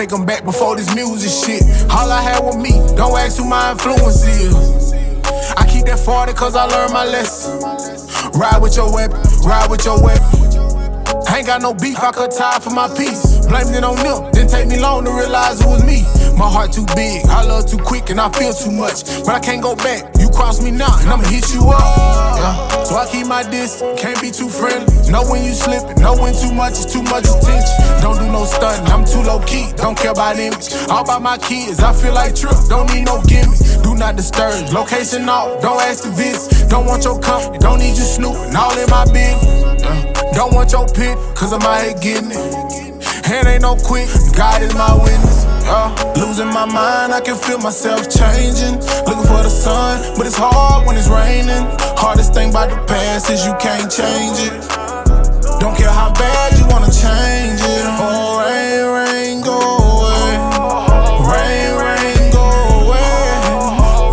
take them back before this music shit. All I had was me, don't ask who my influence is. I keep that 40 cause I learned my lesson. Ride with your weapon, ride with your weapon. I ain't got no beef, I cut tie for my peace. Blamed it on them, didn't take me long to realize it was me. My heart too big, I love too quick and I feel too much. But I can't go back, you cross me now and I'ma hit you up. Yeah. So I keep my distance, can't be too friendly. Know when you slipping, know when too much is too much attention. Don't do no stunting, I'm too low key, don't care about image. All about my kids, I feel like Trip, don't need no gimmicks. Do not disturb, location off, don't ask the visit. Don't want your company, don't need you snooping, all in my business. Don't want your pit, cause I'm out here getting it. And ain't no quit, God is my witness. Losing my mind, I can feel myself changing. Looking for the sun, but it's hard when it's raining. Hardest thing about the past is you can't change it. Don't care how bad you wanna change it. Oh, rain, rain, go away. Rain, rain, go away.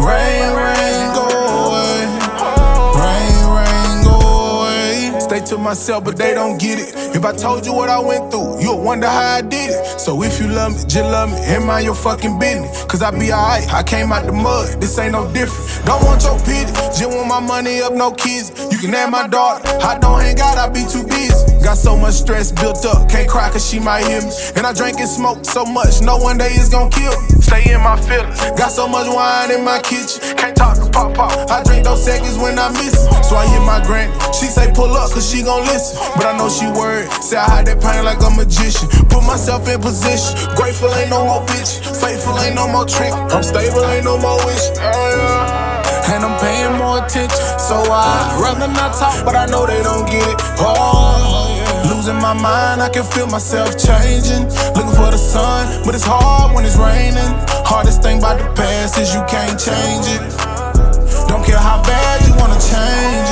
Rain, rain, go away. Rain, rain, go away. Stay to myself, but they don't get it. If I told you what I went through, you'll wonder how I did it. So if you love me, just love me, and mind your fucking business. Cause I be alright, I came out the mud, this ain't no different. Don't want your pity, just want my money up, no kids. You can have my daughter, I don't hang out, I be too busy. Got so much stress built up, can't cry cause she might hear me. And I drink and smoke so much, no one day it's gon' kill me. Stay in my feelings, got so much wine in my kitchen. Can't talk to pop. I drink those seconds when I miss it. So I hit my granny, she say pull up cause she gon' listen. But I know she worried, say I hide that pain like a magician. Put myself in position, grateful ain't no more bitch. Faithful ain't no more trick, I'm stable ain't no more wish. And I'm paying more attention, so I rather not talk, but I know they don't get it. Losing my mind, I can feel myself changing. Looking for the sun, but it's hard when it's raining. Hardest thing about the past is you can't change it. Don't care how bad you wanna change